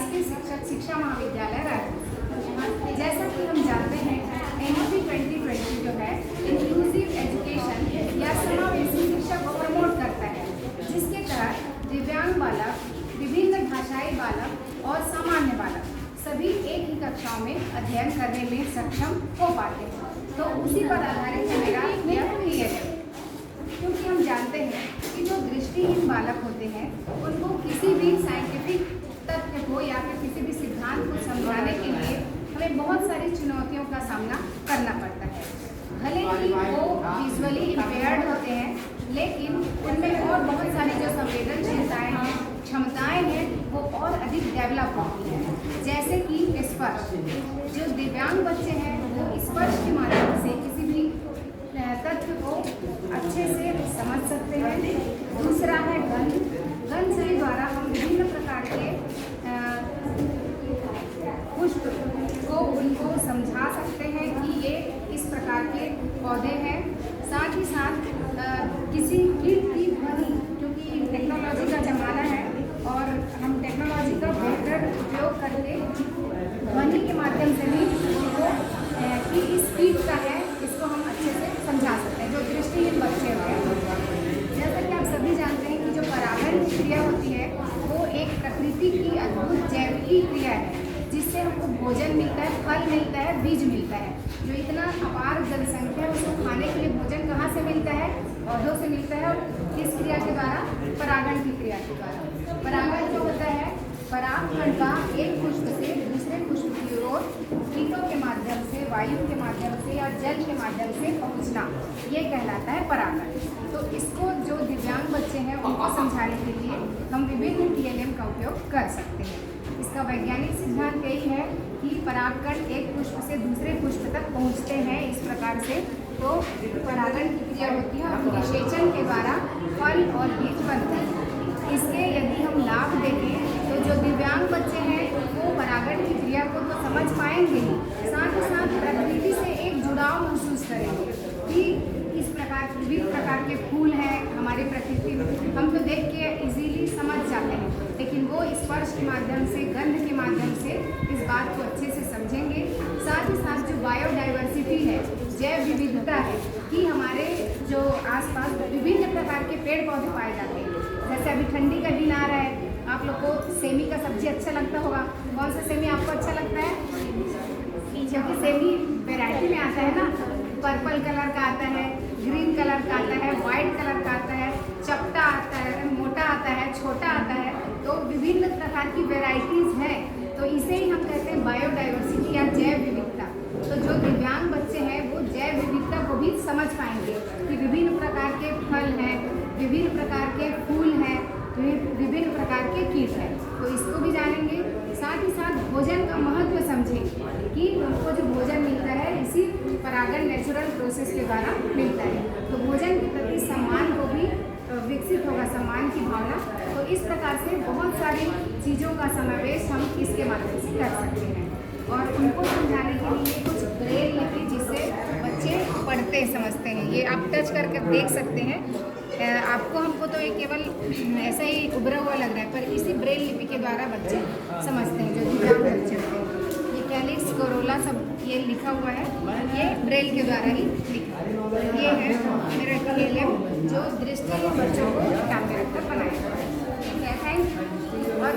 शासकीय शिक्षक शिक्षा महाविद्यालय रायपुर। जैसा कि हम जानते हैं, NEP 2020 जो है इंक्लूसिव एजुकेशन या समावेशी शिक्षा को प्रमोट करता है, जिसके तहत दिव्यांग बालक, विभिन्न भाषाई बालक और सामान्य बालक सभी एक ही कक्षाओं में अध्ययन करने में सक्षम हो पाते हैं। तो उसी पर आधारित मेरा यह क्लियर है, क्योंकि हम जानते हैं कि जो दृष्टिहीन बालक होते हैं उनको किसी भी साइंटिफिक तथ्य को या फिर किसी भी सिद्धांत को समझाने के लिए हमें बहुत सारी चुनौतियों का सामना करना पड़ता है। भले ही वो विजुअली इम्पेयर्ड होते हैं, लेकिन उनमें और बहुत सारी जो संवेदनशीलताएँ हैं, क्षमताएँ हैं, वो और अधिक डेवलप होती हैं। जैसे कि स्पर्श, जो दिव्यांग बच्चे हैं वो स्पर्श के माध्यम से किसी भी तथ्य को अच्छे से समझ सकते हैं। दूसरा है गंध। गंध से द्वारा हम विभिन्न प्रकार के पुष्प को उनको समझा सकते हैं कि ये इस प्रकार के पौधे हैं। साथ ही साथ किसी कीट की ध्वनि, क्योंकि टेक्नोलॉजी का ज़माना है और हम टेक्नोलॉजी का बेहतर उपयोग करके ध्वनि के माध्यम से भी उनको कि इस कीट का है, इसको हम अच्छे से समझा सकते हैं। जो दृष्टिहीन बच्चे हैं, जैसा कि आप सभी जानते हैं कि जो परागण की क्रिया होती है वो एक प्रकृति की अद्भुत जैविकी क्रिया है, जिससे हमको भोजन मिलता है, फल मिलता है, बीज मिलता है। जो इतना अपार जनसंख्या है उसको खाने के लिए भोजन कहाँ से मिलता है? पौधों से मिलता है। और किस क्रिया के द्वारा? परागण की क्रिया के द्वारा। परागण जो होता है, परागकण का एक पुष्प से दूसरे पुष्प की ओर कीटों के माध्यम से, वायु के माध्यम से या जल के माध्यम से पहुंचना, ये कहलाता है परागण। तो इसको जो दिव्यांग बच्चे हैं उनको समझाने के लिए हम विभिन्न TLM का उपयोग कर सकते हैं। इसका वैज्ञानिक सिद्धांत यही है कि परागकण एक पुष्प से दूसरे पुष्प तक पहुंचते हैं इस प्रकार से। तो परागण की क्रिया होती है और निषेचन के द्वारा फल और बीज बनते हैं। इसके यदि हम लाभ देखें तो जो दिव्यांग बच्चे हैं वो परागण की क्रिया को तो समझ पाएंगे ही, साथ ही साथ प्रकृति से एक जुड़ाव महसूस करेंगे कि इस प्रकार विभिन्न प्रकार के फूल हैं हमारी प्रकृति में, हम तो देख के इजीली समझ जाते हैं, लेकिन वो स्पर्श के माध्यम से, गंध के माध्यम से इस बात को अच्छे से समझेंगे। साथ ही साथ जो बायोडाइवर्सिटी है, जैव विविधता है कि हमारे जो आसपास विभिन्न प्रकार के पेड़ पौधे पाए जाते हैं। जैसे अभी ठंडी का दिन आ रहा है, आप लोग को सेमी का सब्जी अच्छा लगता होगा। कौन सा सेमी आपको अच्छा लगता है? क्योंकि सेमी वैरायटी में आता है ना, पर्पल कलर का आता है, ग्रीन कलर का आता है, वाइट कलर का आता है, चपटा आता है, मोटा आता है, छोटा आता है। तो विभिन्न प्रकार की वेराइटीज़ हैं। तो इसे ही हम कहते हैं बायोडाइवर्सिटी या जैव विविधता। तो जो दिव्यांग बच्चे हैं वो जैव विविधता को भी समझ पाएंगे कि विभिन्न प्रकार के फल हैं, विभिन्न प्रकार के फूल हैं, विभिन्न प्रकार के कीट हैं। तो इसको भी जानेंगे। साथ ही साथ भोजन का महत्व समझें कि उनको जो भोजन मिलता है इसी परागण नेचुरल प्रोसेस के द्वारा मिलता है। तो भोजन के प्रति सम्मान को भी विकसित होगा, सम्मान की भावना। तो इस प्रकार से बहुत सारी चीज़ों का समावेश हम इसके माध्यम से कर सकते हैं। और उनको समझाने के लिए कुछ ब्रेल लिपि जिससे बच्चे पढ़ते समझते हैं, ये आप टच करके देख सकते हैं। आपको हमको तो ये केवल ऐसा ही उभरा हुआ लग रहा है, पर इसी ब्रेल लिपि के द्वारा बच्चे समझते हैं, जो दिव्यांग बच्चे होते हैं। ये कैलिक्स कोरोला सब ये लिखा हुआ है, ये ब्रेल के द्वारा ही लिखा है। ये है मेरा TLM जो दृष्टिहीन बच्चों को ध्यान में रखकर बनाया है। Thank you. और